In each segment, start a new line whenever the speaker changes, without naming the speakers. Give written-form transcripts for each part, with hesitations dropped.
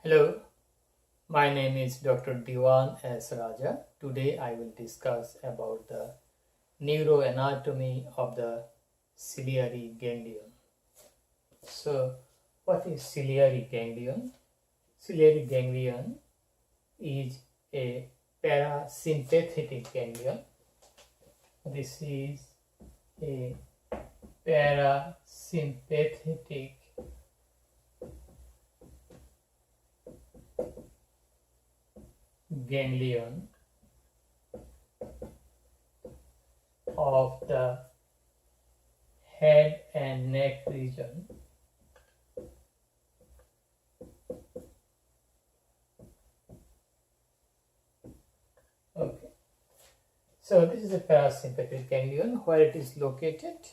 Hello, my name is Dr. Diwan S. Raja. Today I will discuss about the neuroanatomy of the ciliary ganglion. So, what is ciliary ganglion? Ciliary ganglion is a parasympathetic ganglion. This is a parasympathetic ganglion of the head and neck region. Okay, so this is a parasympathetic ganglion. Where it is located?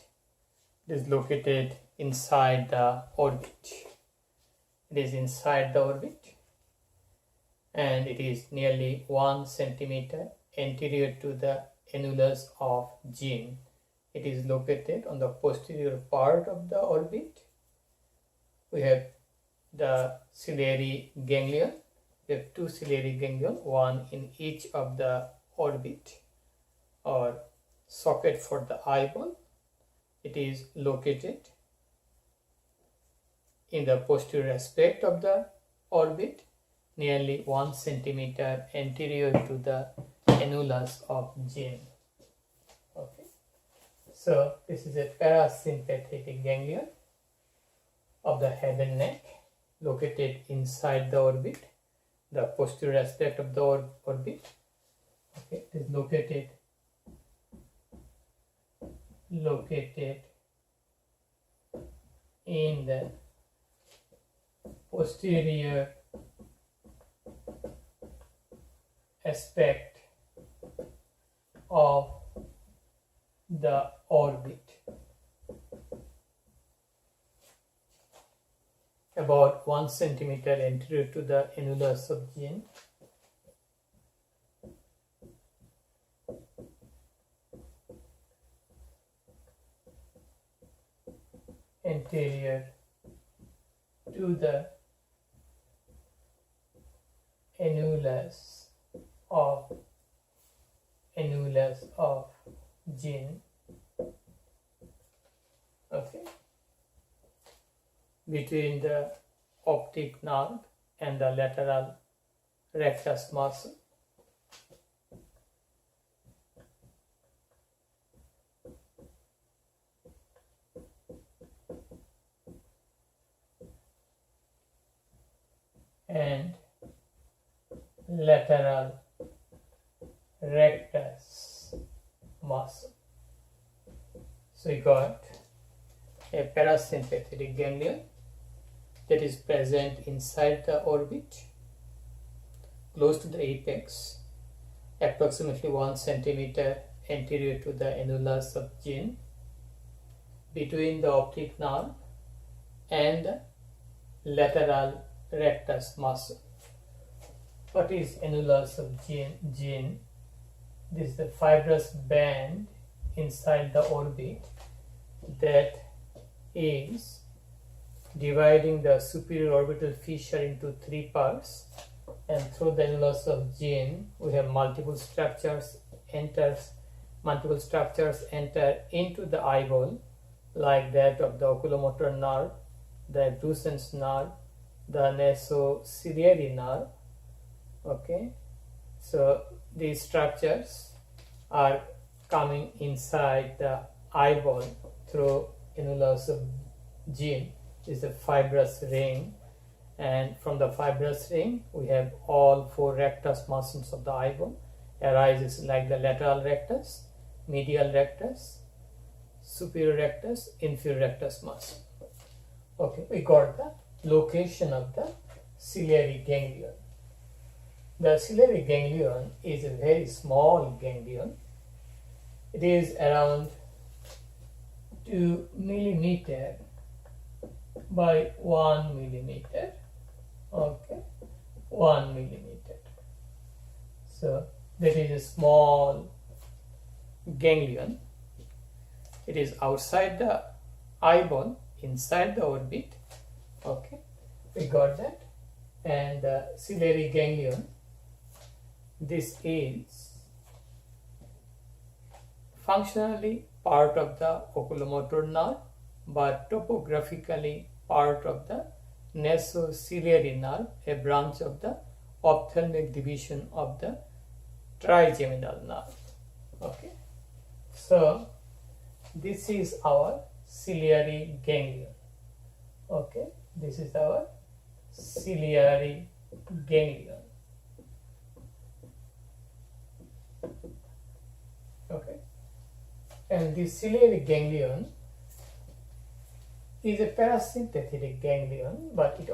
It is located inside the orbit. It is inside the orbit, and it is nearly 1 centimeter anterior to the annulus of gene. It is located on the posterior part of the orbit. We have the ciliary ganglion. We have two ciliary ganglion, one in each of the orbit or socket for the eyeball. It is located in the posterior aspect of the orbit, nearly 1 centimeter anterior to the annulus of gene. Okay, so this is a parasympathetic ganglion of the head and neck, located inside the orbit, the posterior aspect of the orbit. Okay, it is located in the posterior aspect of the orbit, about 1 centimeter anterior to the annulus of gene. Anterior to the annulus of gene. Okay, between the optic nerve and the lateral rectus muscle. And lateral rectus muscle. So you got a parasympathetic ganglion that is present inside the orbit, close to the apex, approximately 1 centimeter anterior to the annulus of gene, between the optic nerve and the lateral rectus muscle. What is annulus of gene? This is the fibrous band inside the orbit that is dividing the superior orbital fissure into 3 parts, and through the annulus of gene we have multiple structures enter into the eyeball, like that of the oculomotor nerve, the abducens nerve, the nasociliary nerve. Okay, so these structures are coming inside the eyeball through annulus of gene. This is a fibrous ring, and from the fibrous ring we have all 4 rectus muscles of the eyeball arises, like the lateral rectus, medial rectus, superior rectus, inferior rectus muscle. Okay, we got the location of the ciliary ganglion. The ciliary ganglion is a very small ganglion. It is around 2 millimeter by 1 millimeter. Okay, 1 millimeter. So that is a small ganglion. It is outside the eyeball, inside the orbit. Okay, we got that. and the ciliary ganglion. This is functionally part of the oculomotor nerve, but topographically part of the nasociliary nerve, a branch of the ophthalmic division of the trigeminal nerve. Okay, so this is our ciliary ganglion. Okay, this is our ciliary ganglion. Okay, and the ciliary ganglion is a parasympathetic ganglion, but it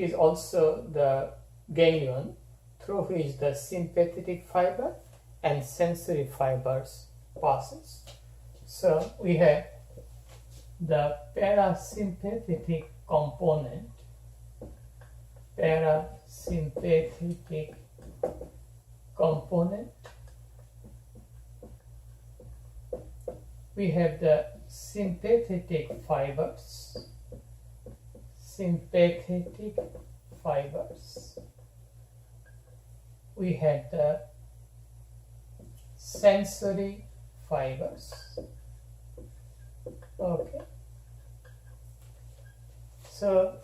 is also the ganglion through which the sympathetic fiber and sensory fibers passes. So we have the parasympathetic component, parasympathetic component. We have the sympathetic fibers, sympathetic fibers. We have the sensory fibers. Okay, so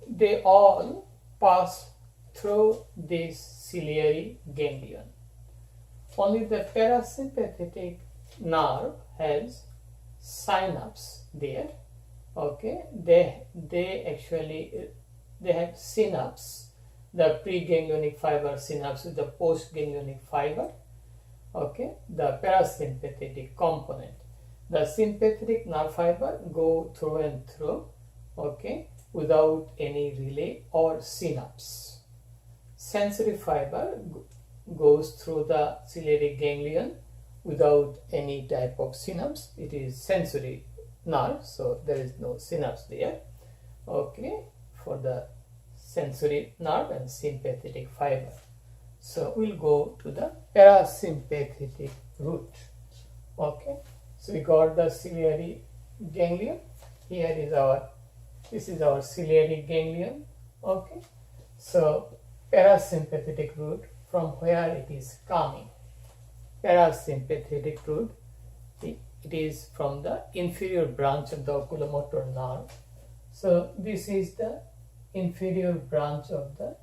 they all pass through this ciliary ganglion. Only the parasympathetic nerve has synapse there. Okay, they have synapse, the preganglionic fiber synapse with the postganglionic fiber. Okay, the parasympathetic component. The sympathetic nerve fiber go through and through, okay, without any relay or synapse. Sensory fiber goes through the ciliary ganglion without any type of synapse. It is sensory nerve, so there is no synapse there. Okay, for the sensory nerve and sympathetic fiber. So we'll go to the parasympathetic root. Okay, so we got the ciliary ganglion. Here is this is our ciliary ganglion. Okay, so parasympathetic root, from where it is coming. Parasympathetic root, it is from the inferior branch of the oculomotor nerve. So this is the inferior branch of the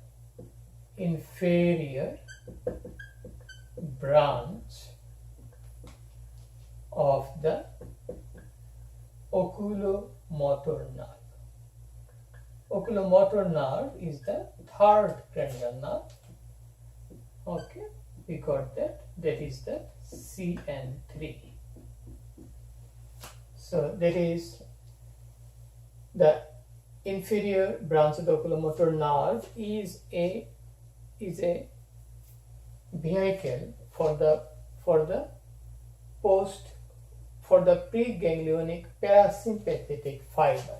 inferior branch of the oculomotor nerve. Oculomotor nerve is the third cranial nerve. Okay, we got that. That is the CN3. So that is the inferior branch of the oculomotor nerve is a vehicle for the preganglionic parasympathetic fiber.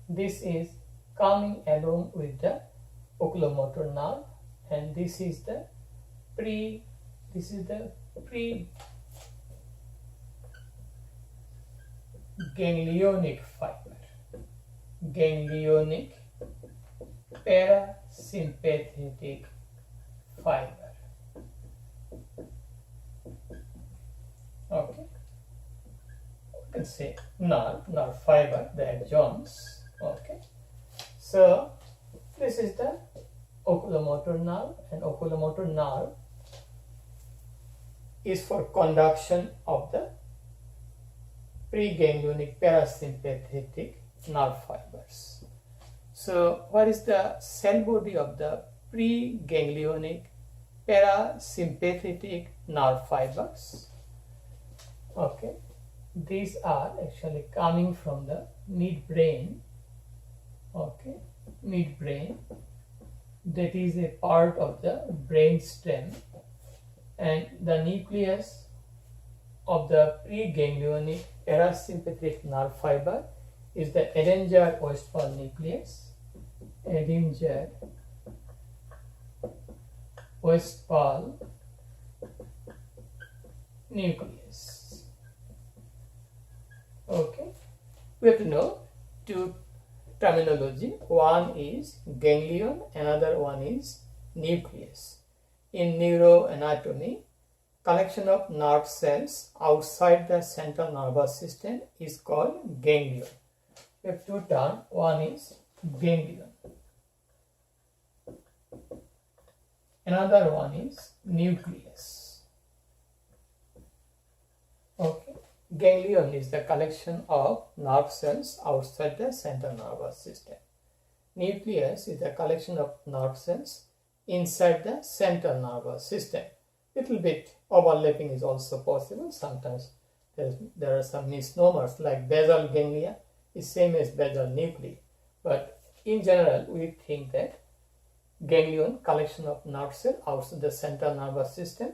This is coming along with the oculomotor nerve, and this is the ganglionic fiber, ganglionic parasympathetic fiber. Okay, you can say nerve fiber, the axons. Okay, so this is the oculomotor nerve, and oculomotor nerve is for conduction of the preganglionic parasympathetic nerve fibers. So what is the cell body of the preganglionic parasympathetic nerve fibers? Okay, these are actually coming from the midbrain. Okay, midbrain, that is a part of the brain stem, and the nucleus of the preganglionic parasympathetic nerve fiber is the Edinger-Westphal nucleus. Edinger-Westphal nucleus. Okay, we have to know terminology. One is ganglion, another one is nucleus. In neuroanatomy, collection of nerve cells outside the central nervous system is called ganglion. We have two terms. One is ganglion, another one is nucleus. Okay, ganglion is the collection of nerve cells outside the central nervous system. Nucleus is the collection of nerve cells inside the central nervous system. Little bit overlapping is also possible. Sometimes there are some misnomers, like basal ganglia is same as basal nuclei, but in general we think that ganglion, collection of nerve cells outside the central nervous system,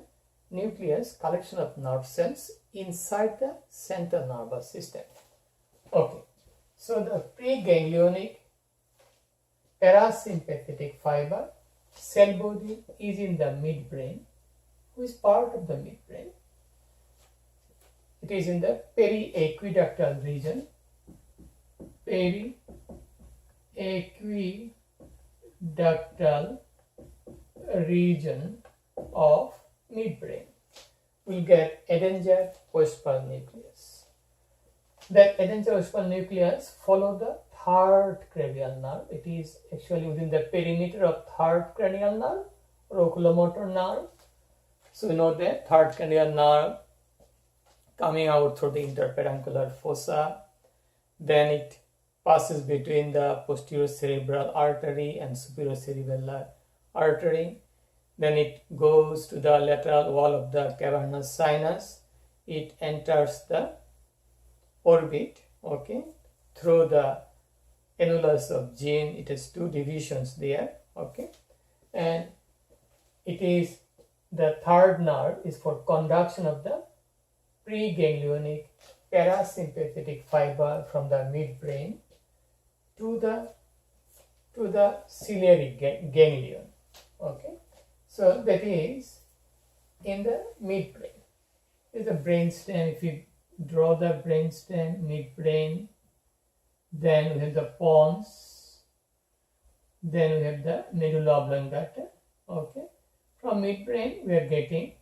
nucleus, collection of nerve cells inside the central nervous system. Okay, so the preganglionic parasympathetic fiber cell body is in the midbrain. Who is part of the midbrain? It is in the periaqueductal region. Periaqueductal region of midbrain. We'll get Edinger-Westphal nucleus. That Edinger-Westphal nucleus follow the third cranial nerve. It is actually within the perimeter of third cranial nerve or oculomotor nerve. So we know that third cranial nerve coming out through the interpeduncular fossa, then it passes between the posterior cerebral artery and superior cerebellar artery. Then it goes to the lateral wall of the cavernous sinus. It enters the orbit, okay, through the annulus of Jean. It has two divisions there, okay, and it is the third nerve is for conduction of the preganglionic parasympathetic fiber from the midbrain to the ciliary ganglion. Okay, so that is in the midbrain. Is the brainstem. If you draw the brainstem, midbrain, then we have the pons, then we have the medulla oblongata. Okay, from midbrain we are getting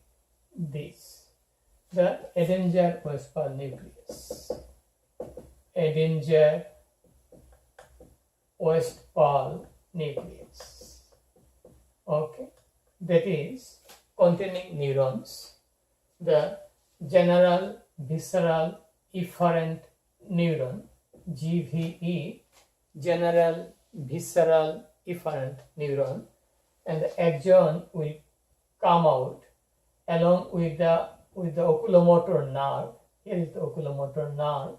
this, the Edinger-Westphal nucleus. Edinger-Westphal nucleus. Okay, that is containing neurons. The general visceral efferent neuron, GVE, general visceral efferent neuron, and the axon will come out along with the oculomotor nerve. Here is the oculomotor nerve.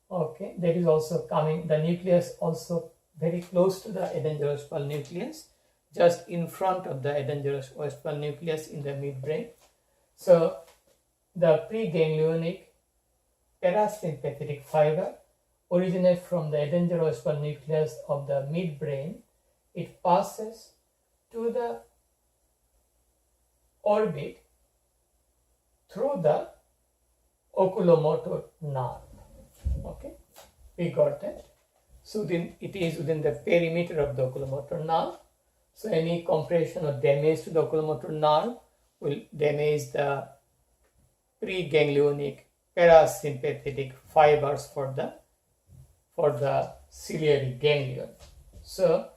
Okay, that is also coming. The nucleus also very close to the Edinger-Westphal nucleus, just in front of the Edinger-Westphal nucleus in the midbrain. So the preganglionic parasympathetic fiber originates from the Edinger-Westphal nucleus of the midbrain. It passes to the orbit through the oculomotor nerve. Okay, we got that. So then it is within the perimeter of the oculomotor nerve. So any compression or damage to the oculomotor nerve will damage the preganglionic parasympathetic fibers for the ciliary ganglion. So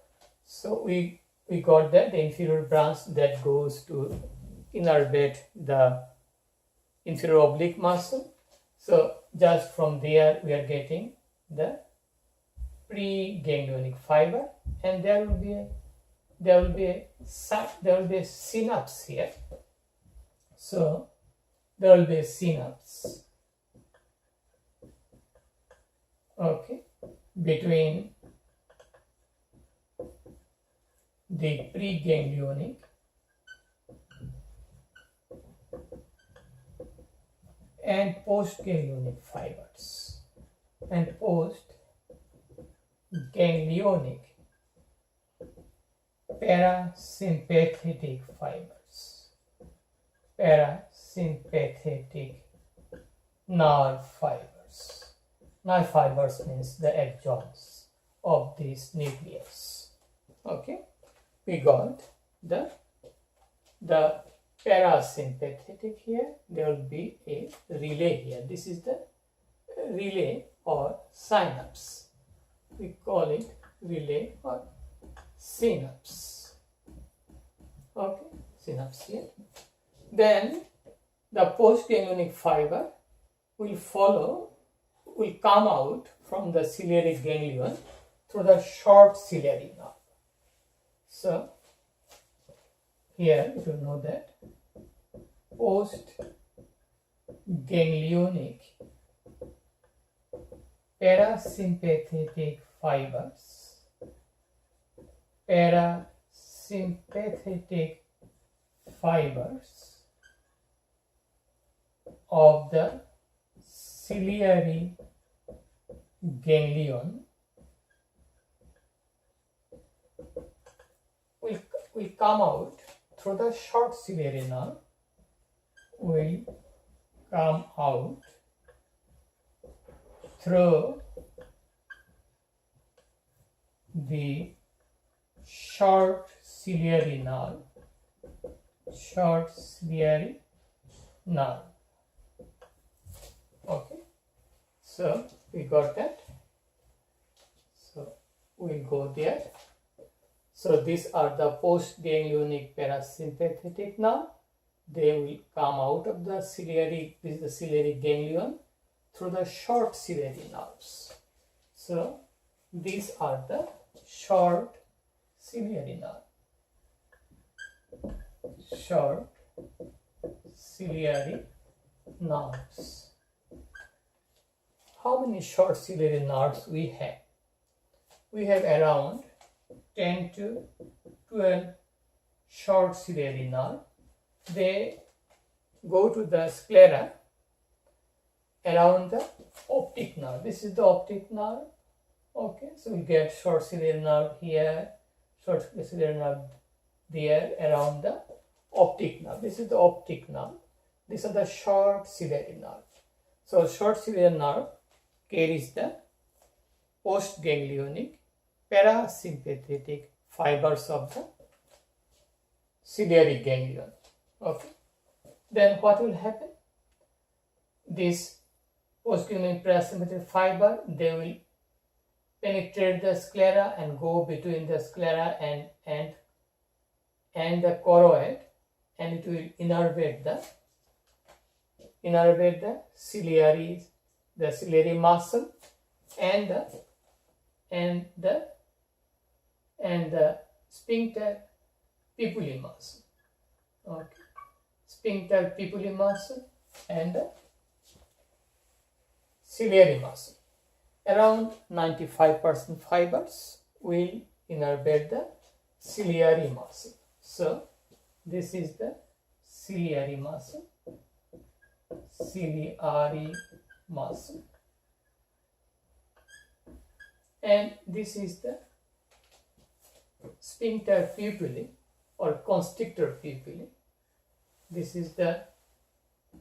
we got that the inferior branch that goes to innervate the inferior oblique muscle. So just from there we are getting the preganglionic fiber, and there will be a synapse here. So there will be a synapse, okay, between the preganglionic and postganglionic fibers and postganglionic parasympathetic fibers, parasympathetic nerve fibers. Nerve fibers means the axons of this nucleus. Okay, we got the parasympathetic here. There will be a relay here. This is the relay or synapse. We call it relay or synapse. Okay, synapse here. Then the postganglionic fiber will come out from the ciliary ganglion through the short ciliary nerve. So here you will know that postganglionic parasympathetic fibers of the ciliary ganglion will come out through the short ciliary nerve, will come out through the short ciliary nerve. Okay, so we got that. So we'll go there. So these are the postganglionic parasympathetic nerve. They will come out of the ciliary, this is the ciliary ganglion, through the short ciliary nerves. So these are the short ciliary nerve. Short ciliary nerves. How many short ciliary nerves we have? We have around 10 to 12 short ciliary nerve. They go to the sclera around the optic nerve. This is the optic nerve. Okay, so we get short ciliary nerve here, short ciliary nerve there around the optic nerve. This is the optic nerve. These are the short ciliary nerve. So short ciliary nerve carries the postganglionic parasympathetic fibers of the ciliary ganglion. Okay, then what will happen? This postganglionic parasympathetic fiber, they will penetrate the sclera and go between the sclera and the choroid, and it will innervate the ciliary muscle and the sphincter pupilli muscle. Okay, sphincter pupilli muscle and the ciliary muscle. Around 95% fibers will innervate the ciliary muscle. So this is the ciliary muscle. And this is the sphincter pupilli or constrictor pupilli. This is the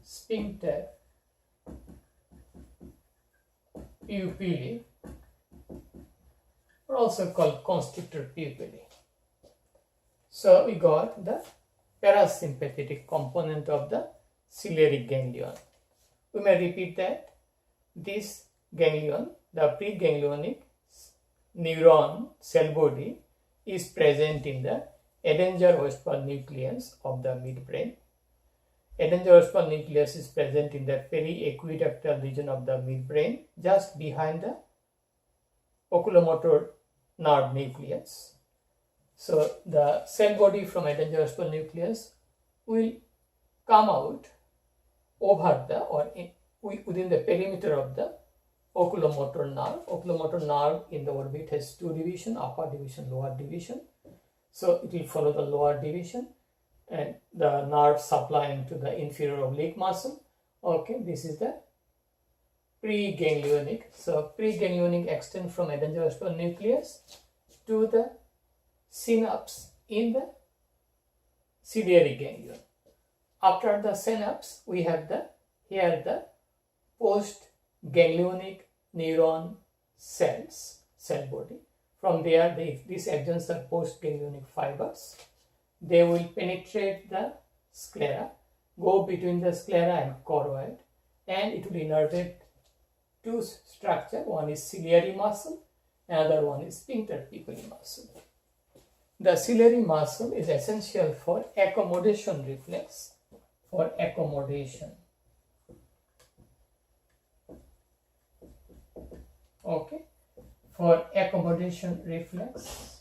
sphincter pupilli, or also called constrictor pupilli. So we got the parasympathetic component of the ciliary ganglion. We may repeat that this ganglion, the preganglionic neuron cell body, is present in the Edinger-Westphal nucleus of the midbrain. Edinger-Westphal nucleus is present in the periaqueductal region of the midbrain, just behind the oculomotor nerve nucleus. So the cell body from Edinger-Westphal nucleus will come out over the within the perimeter of the oculomotor nerve. Oculomotor nerve in the orbit has two divisions, upper division, lower division. So it will follow the lower division and the nerve supplying to the inferior oblique muscle. Okay, this is the preganglionic. So preganglionic extend from Edinger-Westphal nucleus to the synapse in the ciliary ganglion. After the synapse, we have the postganglionic neuron cell body. From there, these axons are post-ganglionic fibers. They will penetrate the sclera, go between the sclera and choroid, and it will innervate two structures. One is ciliary muscle, another one is sphincter pupillary muscle. The ciliary muscle is essential for accommodation reflex, for accommodation. Okay, for accommodation reflex.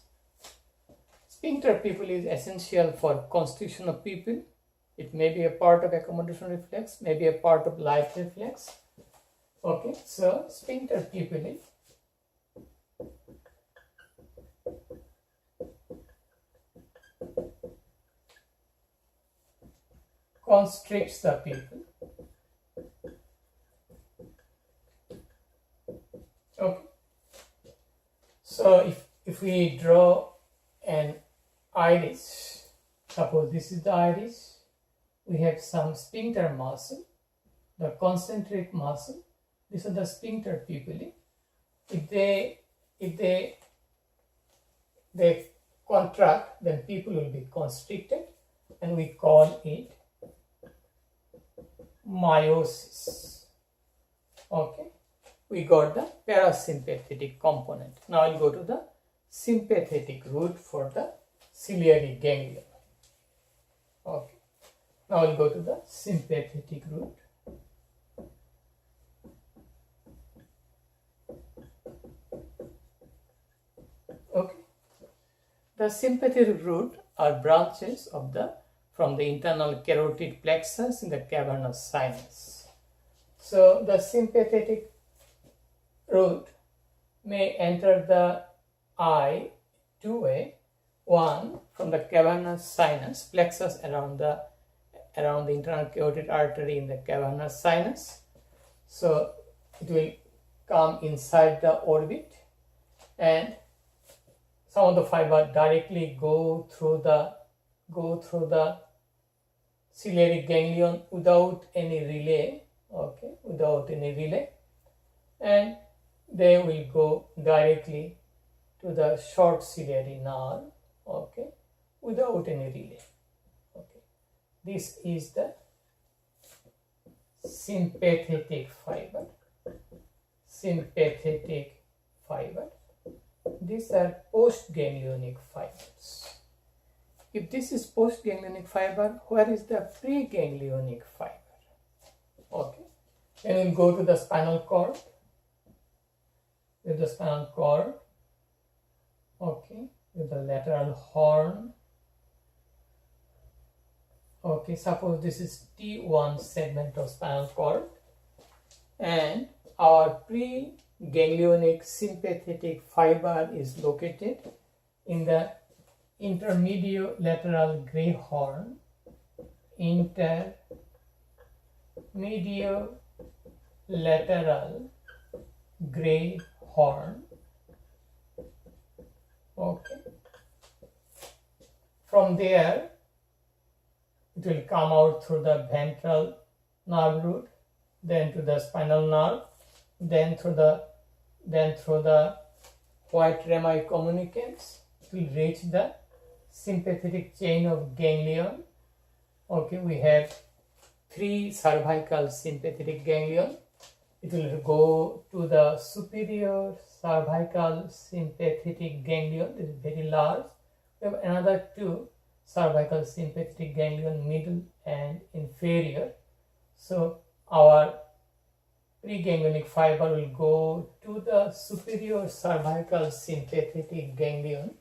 Sphincter pupil is essential for constriction of pupil. It may be a part of accommodation reflex, may be a part of light reflex. Okay, so sphincter pupil constricts the pupil. Okay, so if we draw an iris, suppose this is the iris, we have some sphincter muscle, the concentric muscle. These are the sphincter pupillae. If they contract, then pupil will be constricted, and we call it meiosis. Okay, we got the parasympathetic component. Now I'll go to the sympathetic root for the ciliary ganglion. Okay, now I'll go to the sympathetic root. Okay, the sympathetic root are branches of from the internal carotid plexus in the cavernous sinus. So the sympathetic root may enter the eye two way. One, from the cavernous sinus plexus around the internal carotid artery in the cavernous sinus. So it will come inside the orbit, and some of the fiber directly go through the ciliary ganglion without any relay. Okay, without any relay, and they will go directly to the short ciliary nerve. Okay, without any relay. Okay, this is the sympathetic fiber. Sympathetic fiber. These are post-ganglionic fibers. If this is post-ganglionic fiber, where is the pre-ganglionic fiber? Okay, then we'll go to the spinal cord. With the spinal cord, okay, with the lateral horn. Okay, suppose this is T1 segment of spinal cord, and our pre-ganglionic sympathetic fiber is located in the intermediolateral gray horn. Intermediolateral gray horn. Okay, from there it will come out through the ventral nerve root, then to the spinal nerve, then through the white rami communicants. It will reach the sympathetic chain of ganglion. Okay, we have 3 cervical sympathetic ganglion. It will go to the superior cervical sympathetic ganglion. This is very large. We have another 2 cervical sympathetic ganglion, middle and inferior. So our preganglionic fiber will go to the superior cervical sympathetic ganglion.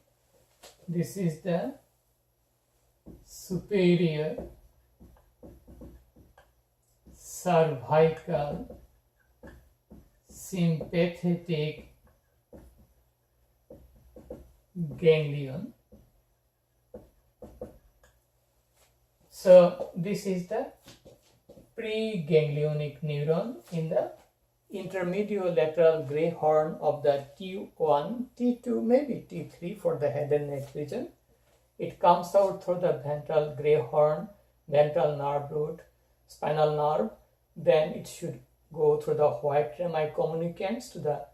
This is the superior cervical sympathetic ganglion. So this is the preganglionic neuron in the intermediolateral gray horn of the T1, T2, maybe T3 for the head and neck region. It comes out through the ventral gray horn, ventral nerve root, spinal nerve. Then it should go through the white rami communicants to the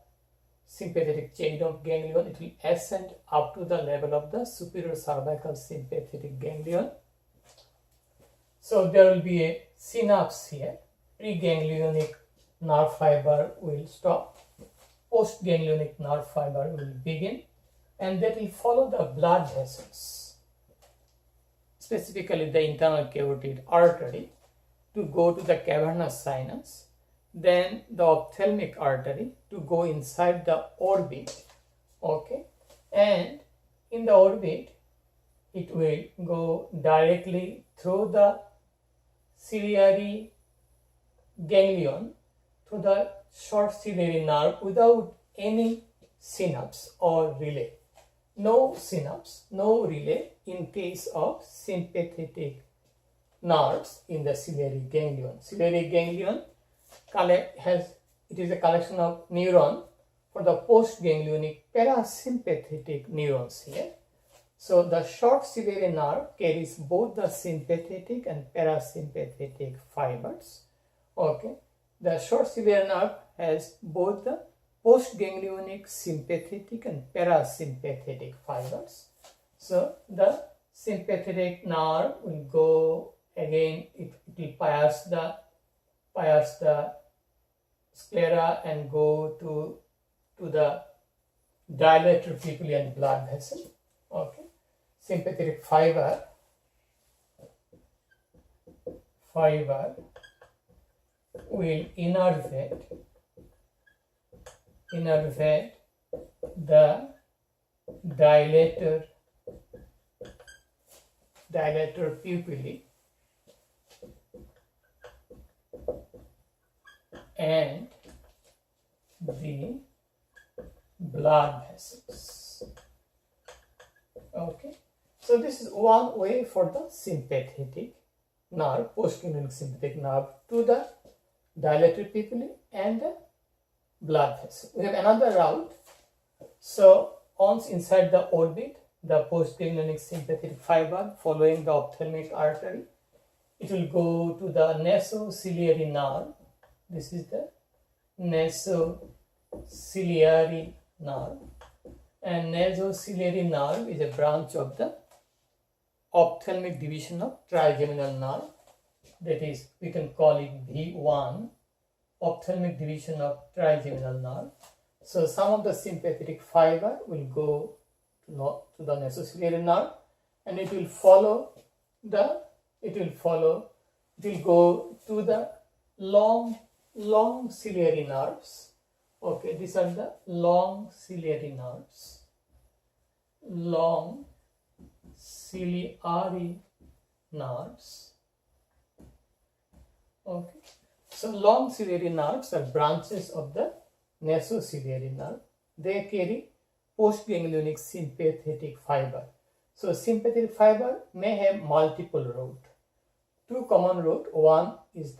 sympathetic chain of ganglion, it will ascend up to the level of the superior cervical sympathetic ganglion. So there will be a synapse here. Preganglionic nerve fiber will stop. Postganglionic nerve fiber will begin, and that will follow the blood vessels, specifically the internal carotid artery, to go to the cavernous sinus, then the ophthalmic artery to go inside the orbit, okay, and in the orbit it will go directly through the ciliary ganglion to the short ciliary nerve without any synapse or relay. No synapse, no relay in case of sympathetic nerves in the ciliary ganglion. Ciliary ganglion it is a collection of neuron for the postganglionic parasympathetic neurons here. So the short ciliary nerve carries both the sympathetic and parasympathetic fibers. Okay, the short ciliary nerve has both the postganglionic sympathetic and parasympathetic fibers. So the sympathetic nerve will go again, it will pierce the sclera and go to the dilator pupil and blood vessel. Okay, sympathetic fiber will innervate the dilator pupillae and the blood vessels. Okay, so this is one way for the sympathetic nerve, postganglionic sympathetic nerve, to the dilator pupillae and the blood vessel. We have another route. So once inside the orbit, the postganglionic sympathetic fiber following the ophthalmic artery, it will go to the nasociliary nerve. This is the nasociliary nerve, and nasociliary nerve is a branch of the ophthalmic division of trigeminal nerve. That is, we can call it V1, ophthalmic division of trigeminal nerve. So some of the sympathetic fiber will go to the nasociliary nerve, and it will go to the long ciliary nerves. Okay, these are the long ciliary nerves. Long ciliary nerves. Okay, so long ciliary nerves are branches of the nasociliary nerve. They carry postganglionic sympathetic fiber. So sympathetic fiber may have multiple routes. Two common routes. One is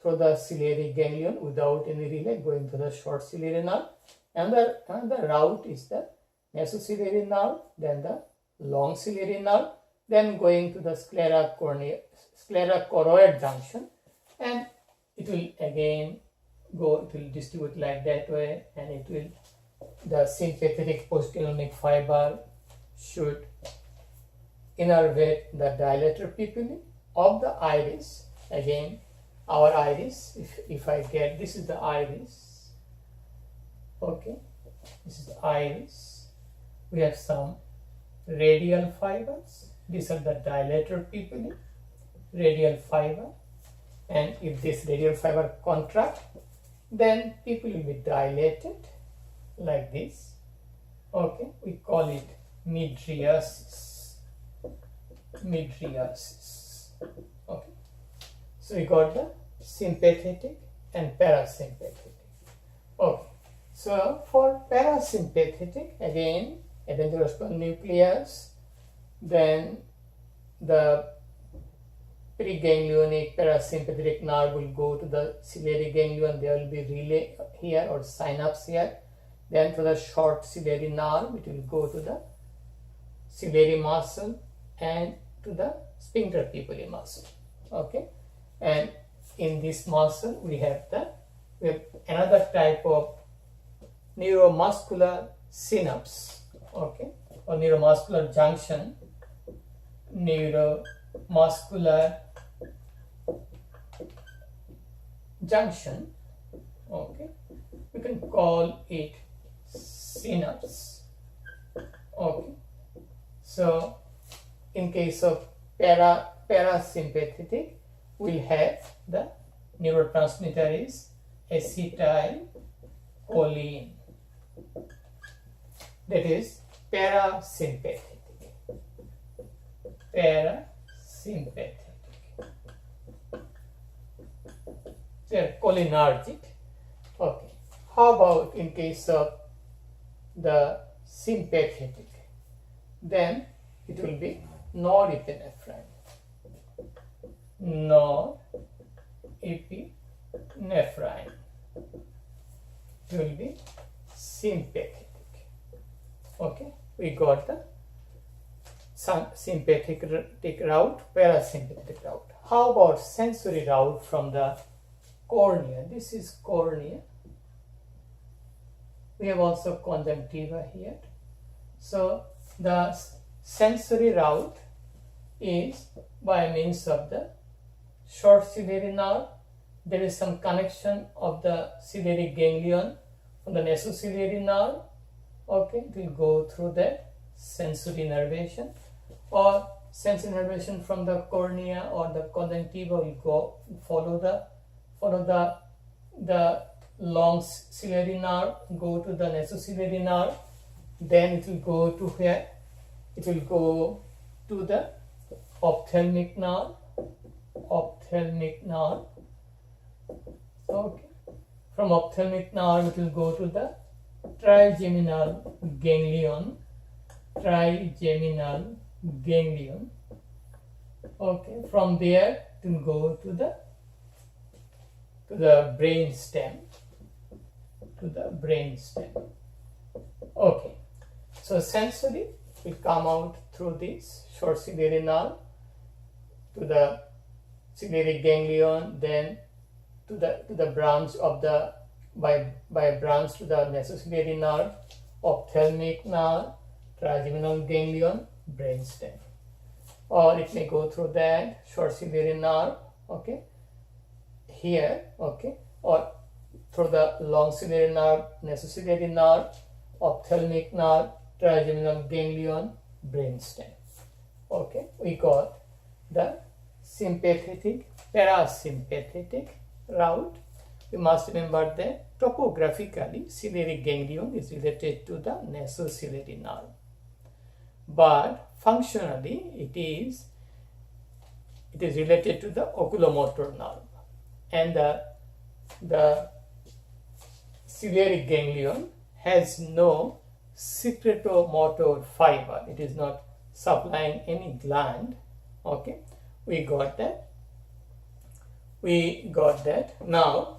through the ciliary ganglion without any relay going to the short ciliary nerve. Another route is the nasociliary nerve, then the long ciliary nerve, then going to the sclera choroid junction, and it will again go, it will distribute like that way, and the sympathetic postganglionic fiber should innervate the dilator pupillae of the iris. Again, our iris, if I get, this is the iris. Okay, this is the iris. We have some radial fibers. These are the dilator pupillae, radial fiber, and if this radial fiber contract, then pupil will be dilated like this. Okay, we call it mydriasis. Okay, so we got the sympathetic and parasympathetic. Okay, so for parasympathetic, again, adenoidal nucleus, then the preganglionic parasympathetic nerve will go to the ciliary ganglion. There will be relay here or synapse here. Then to the short ciliary nerve, it will go to the ciliary muscle and to the sphincter pupillae muscle. Okay, and in this muscle we have another type of neuromuscular synapse, okay, or neuromuscular junction, neuromuscular junction, okay, we can call it synapse, okay. So in case of parasympathetic, we'll have the neurotransmitter is acetylcholine, that is parasympathetic. They're cholinergic. Okay. How about in case of the sympathetic? Then it will be norepinephrine. Norepinephrine. It will be sympathetic. Okay. We got the sympathetic route, parasympathetic route. How about sensory route from the cornea? This is cornea. We have also conjunctiva here. So the sensory route is by means of the short ciliary nerve. There is some connection of the ciliary ganglion from the nasociliary nerve. Okay, it will go through that sensory innervation, or sensory innervation from the cornea or the conjunctiva will go follow the long ciliary nerve, go to the nasociliary nerve, then it will go to where? It will go to the ophthalmic nerve. Okay. From ophthalmic nerve it will go to the trigeminal ganglion. Okay. From there it will go to the brain stem. Okay. So sensory will come out through this short ciliary nerve to the ciliary ganglion, then to the branch of the by branch to the nasociliary nerve, ophthalmic nerve, trigeminal ganglion, brainstem, or it may go through that short ciliary nerve, okay, here, okay, or through the long ciliary nerve, nasociliary nerve, ophthalmic nerve, trigeminal ganglion, brainstem. Okay, we got the sympathetic, parasympathetic route. We must remember that topographically ciliary ganglion is related to the nasociliary nerve, but functionally it is related to the oculomotor nerve, and the ciliary ganglion has no secretomotor fiber. It is not supplying any gland. Okay, we got that. Now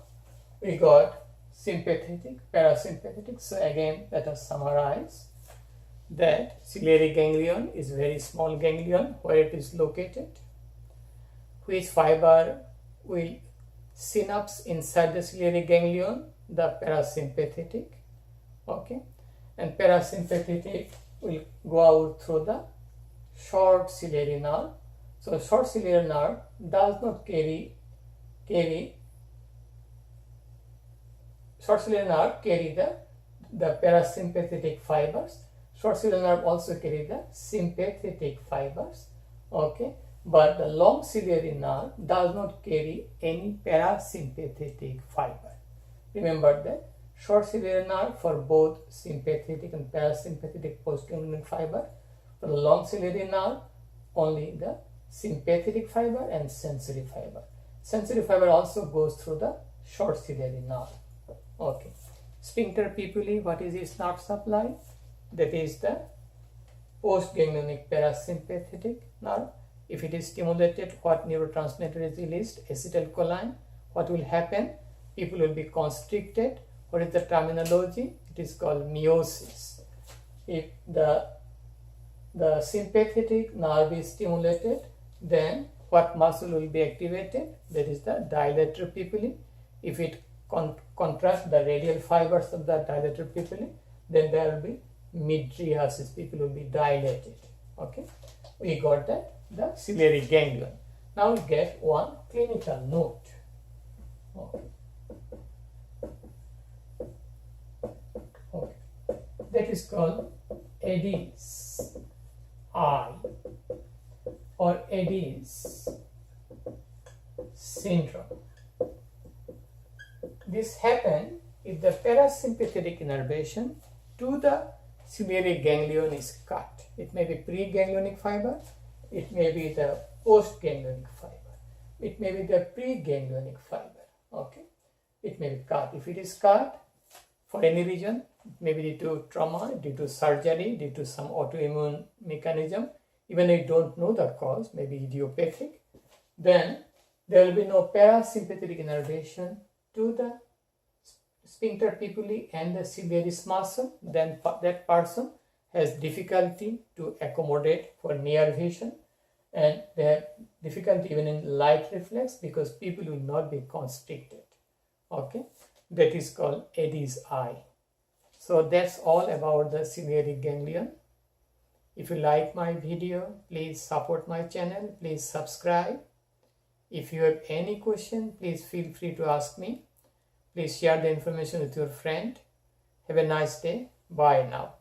we got sympathetic, parasympathetic. So again, let us summarize that ciliary ganglion is very small ganglion. Where it is located, which fiber will synapse inside the ciliary ganglion? The parasympathetic. Okay, and parasympathetic will go out through the short ciliary nerve. So short ciliary nerve does not carry short ciliary nerve carry the parasympathetic fibers. Short ciliary nerve also carry the sympathetic fibers. Okay, but the long ciliary nerve does not carry any parasympathetic fiber. Remember that short ciliary nerve for both sympathetic and parasympathetic postganglionic fiber. For the long ciliary nerve, only the sympathetic fiber and sensory fiber. Sensory fiber also goes through the short ciliary nerve. Okay. Sphincter pupillae, what is its nerve supply? That is the postganglionic parasympathetic nerve. If it is stimulated, what neurotransmitter is released? Acetylcholine. What will happen? People will be constricted. What is the terminology? It is called meiosis. If the sympathetic nerve is stimulated, then what muscle will be activated? That is the dilator pupillae. If it contrast the radial fibers of the dilated pupilla, then there will be mydriasis, people will be dilated. Okay, we got that, the ciliary ganglion. Now we get one clinical note. Okay. Okay. That is called Eddy's eye or Eddy's syndrome. This happens if the parasympathetic innervation to the ciliary ganglion is cut. It may be pre-ganglionic fiber, it may be the post-ganglionic fiber, it may be the pre-ganglionic fiber. Okay, it may be cut. If it is cut for any reason, maybe due to trauma, due to surgery, due to some autoimmune mechanism, even if you don't know the cause, maybe idiopathic, then there will be no parasympathetic innervation to the sphincter pupillae and the ciliaris muscle. Then that person has difficulty to accommodate for near vision, and they have difficulty even in light reflex because people will not be constricted. Okay, that is called Eddy's eye. So that's all about the ciliary ganglion. If you like my video, please support my channel, please subscribe. If you have any question, please feel free to ask me. Please share the information with your friend. Have a nice day. Bye now.